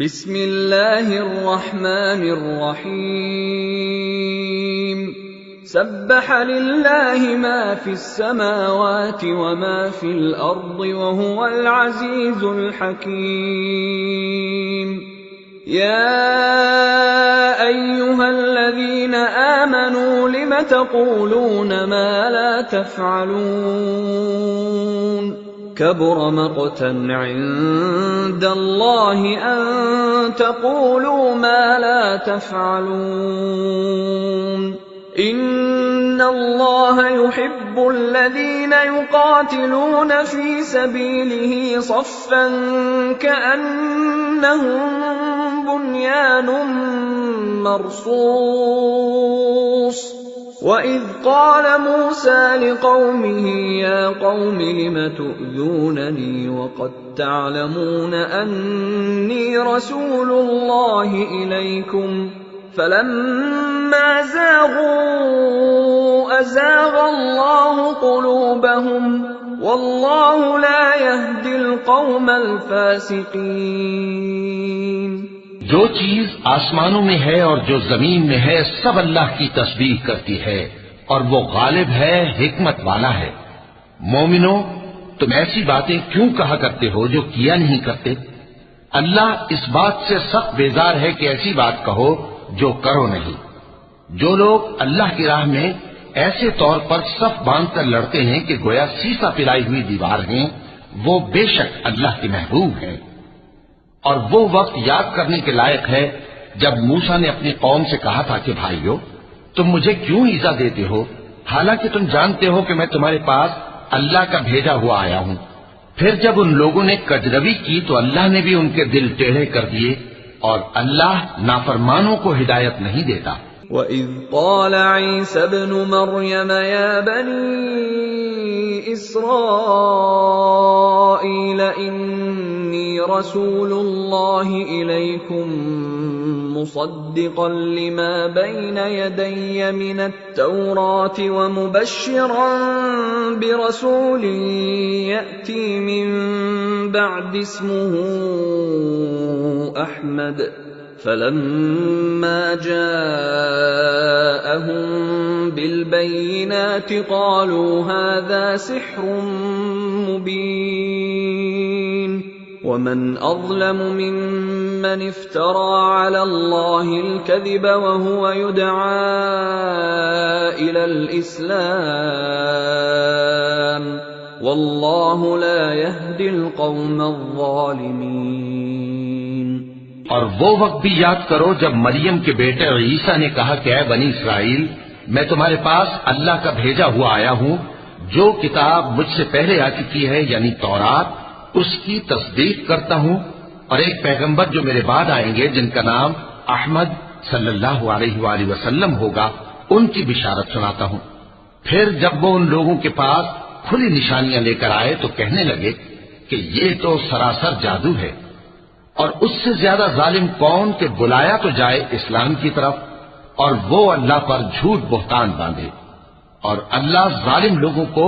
بسم اللہ الرحمن الرحیم سبح للہ ما فی السماوات وما فی الارض وهو العزیز الحکیم یا ایہا الذین آمنوا لم تقولون ما لا تفعلون كبر مقتا عند الله أن تقولوا ما لا تفعلون إن الله يحب الذين يقاتلون في سبيله صفا كأنهم بنيان مرصوص وَإِذْ قَالَ مُوسَى لِقَوْمِهِ يَا قَوْمِ لِمَ تُؤْذُونَنِي وَقَدْ تَعْلَمُونَ أَنِّي رَسُولُ اللَّهِ إِلَيْكُمْ فَلَمَّا زَاغُوا أَزَاغَ اللَّهُ قُلُوبَهُمْ وَاللَّهُ لَا يَهْدِي الْقَوْمَ الْفَاسِقِينَ۔ جو چیز آسمانوں میں ہے اور جو زمین میں ہے سب اللہ کی تسبیح کرتی ہے اور وہ غالب ہے، حکمت والا ہے۔ مومنو، تم ایسی باتیں کیوں کہا کرتے ہو جو کیا نہیں کرتے؟ اللہ اس بات سے سخت بیزار ہے کہ ایسی بات کہو جو کرو نہیں۔ جو لوگ اللہ کی راہ میں ایسے طور پر صف باندھ کر لڑتے ہیں کہ گویا سیسا پلائی ہوئی دیوار ہیں، وہ بے شک اللہ کے محبوب ہیں۔ اور وہ وقت یاد کرنے کے لائق ہے جب موسیٰ نے اپنی قوم سے کہا تھا کہ بھائیو، تم مجھے کیوں ایذا دیتے ہو، حالانکہ تم جانتے ہو کہ میں تمہارے پاس اللہ کا بھیجا ہوا آیا ہوں۔ پھر جب ان لوگوں نے کجروی کی تو اللہ نے بھی ان کے دل ٹیڑھے کر دیے، اور اللہ نافرمانوں کو ہدایت نہیں دیتا۔ وَإِذْ قَالَ عِيسَى ابْنُ مَرْيَمَ يَا بَنِي إِسْرَائِيلَ إِنِّي رَسُولُ اللَّهِ إِلَيْكُمْ مُصَدِّقًا لِمَا بَيْنَ يَدَيَّ مِنَ التَّوْرَاةِ وَمُبَشِّرًا بِرَسُولٍ يَأْتِي مِن بَعْدِ اسْمُهُ أَحْمَدُ فَلَمَّا جَاءَهُم بِالْبَيِّنَاتِ قَالُوا هَذَا سِحْرٌ مُبِينٌ وَمَنْ أَظْلَمُ مِمَّنِ افْتَرَىٰ عَلَى اللَّهِ الْكَذِبَ وَهُوَ يُدْعَىٰ إِلَى الْإِسْلَامِ وَاللَّهُ لَا يَهْدِي الْقَوْمَ الظَّالِمِينَ۔ اور وہ وقت بھی یاد کرو جب مریم کے بیٹے عیسیٰ نے کہا کہ اے بنی اسرائیل، میں تمہارے پاس اللہ کا بھیجا ہوا آیا ہوں، جو کتاب مجھ سے پہلے آ چکی ہے یعنی تورات، اس کی تصدیق کرتا ہوں، اور ایک پیغمبر جو میرے بعد آئیں گے جن کا نام احمد صلی اللہ علیہ وآلہ وسلم ہوگا، ان کی بشارت سناتا ہوں۔ پھر جب وہ ان لوگوں کے پاس کھلی نشانیاں لے کر آئے تو کہنے لگے کہ یہ تو سراسر جادو ہے، اور اس سے زیادہ ظالم کون کہ بلایا تو جائے اسلام کی طرف اور وہ اللہ پر جھوٹ بہتان باندھے، اور اللہ ظالم لوگوں کو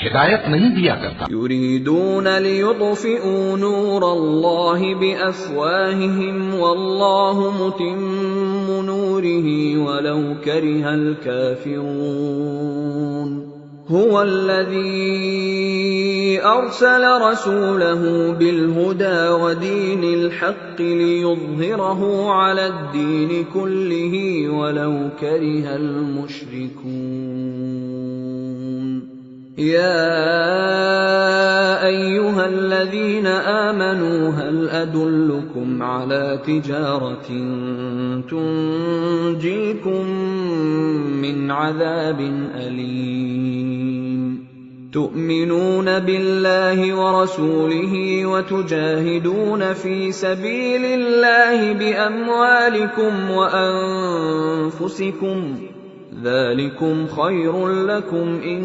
ہدایت نہیں دیا کرتا۔ یریدون لیطفئوا نور اللہ بافواہہم واللہ متم نورہ ولو کرہ الکافرون۔ هو الذي أرسل رسوله بالهدى ودين الحق ليظهره على الدين كله ولو كره المشركون۔ يا أيها الذين آمنوا هل أدلكم على تجارة تنجيكم من عذاب أليم تؤمنون بالله ورسوله وتجاهدون في سبيل الله بأموالكم وأنفسكم ذلكم خير لكم إن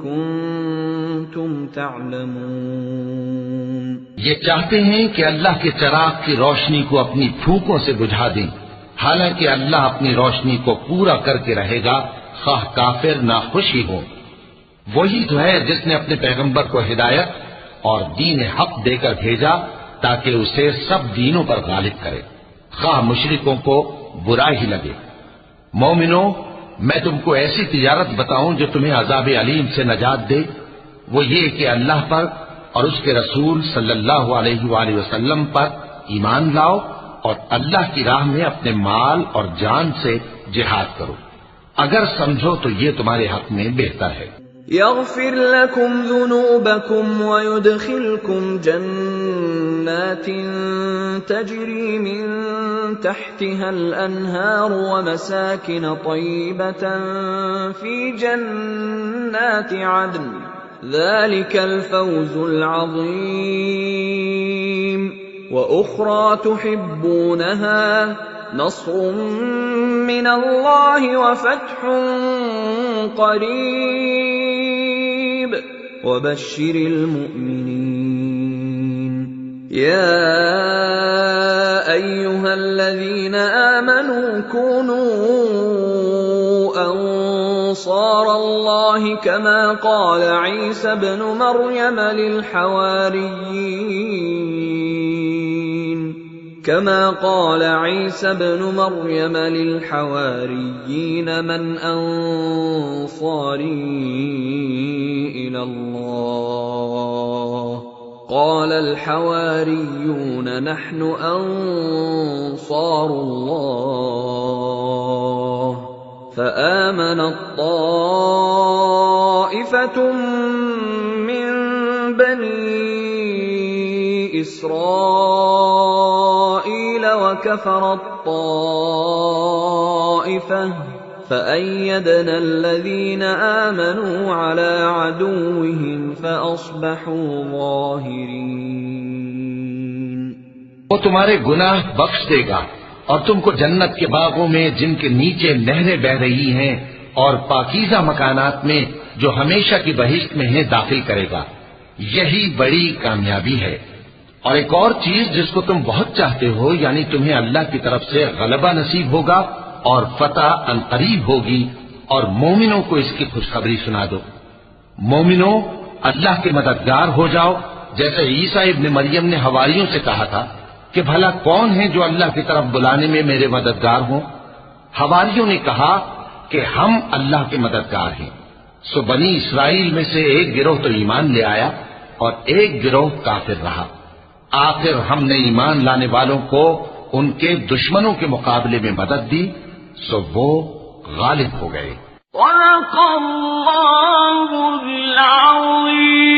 كنتم تعلمون۔ یہ چاہتے ہیں کہ اللہ کے چراغ کی روشنی کو اپنی پھونکوں سے بجھا دیں، حالانکہ اللہ اپنی روشنی کو پورا کر کے رہے گا، خواہ کافر نہ خوش ہی ہو۔ وہی تو ہے جس نے اپنے پیغمبر کو ہدایت اور دین حق دے کر بھیجا تاکہ اسے سب دینوں پر غالب کرے، خواہ مشرکوں کو برا ہی لگے۔ مومنوں، میں تم کو ایسی تجارت بتاؤں جو تمہیں عذاب علیم سے نجات دے؟ وہ یہ کہ اللہ پر اور اس کے رسول صلی اللہ علیہ وآلہ وسلم پر ایمان لاؤ اور اللہ کی راہ میں اپنے مال اور جان سے جہاد کرو، اگر سمجھو تو یہ تمہارے حق میں بہتر ہے۔ يغفر لكم ذنوبكم ويدخلكم جنات تجري من تحتها الأنهار ومساكن طيبة في جنات عدن ذلك الفوز العظيم وأخرى تحبونها نصر من الله وفتح قريب وبشر المؤمنين يا أيها الذين آمنوا كونوا أنصار الله كما قال عيسى ابن مريم للحواريين من أنصاري إلى الله قال الحواريون نحن أنصار الله فآمنت طائفة من بني إسرائيل وكفرت طائفة فأيدنا الذين آمنوا على عدوهم فأصبحوا ظاهرين۔ وہ تمہارے گناہ بخش دے گا اور تم کو جنت کے باغوں میں جن کے نیچے نہریں بہ رہی ہیں اور پاکیزہ مکانات میں جو ہمیشہ کی بہشت میں ہیں داخل کرے گا۔ یہی بڑی کامیابی ہے۔ اور ایک اور چیز جس کو تم بہت چاہتے ہو، یعنی تمہیں اللہ کی طرف سے غلبہ نصیب ہوگا اور فتح عنقریب ہوگی، اور مومنوں کو اس کی خوشخبری سنا دو۔ مومنوں، اللہ کے مددگار ہو جاؤ، جیسے عیسیٰ ابن مریم نے حواریوں سے کہا تھا کہ بھلا کون ہے جو اللہ کی طرف بلانے میں میرے مددگار ہوں؟ حواریوں نے کہا کہ ہم اللہ کے مددگار ہیں۔ سو بنی اسرائیل میں سے ایک گروہ تو ایمان لے آیا اور ایک گروہ کافر رہا۔ آخر ہم نے ایمان لانے والوں کو ان کے دشمنوں کے مقابلے میں مدد دی، سو وہ غالب ہو گئے۔ صدق اللہ العظیم۔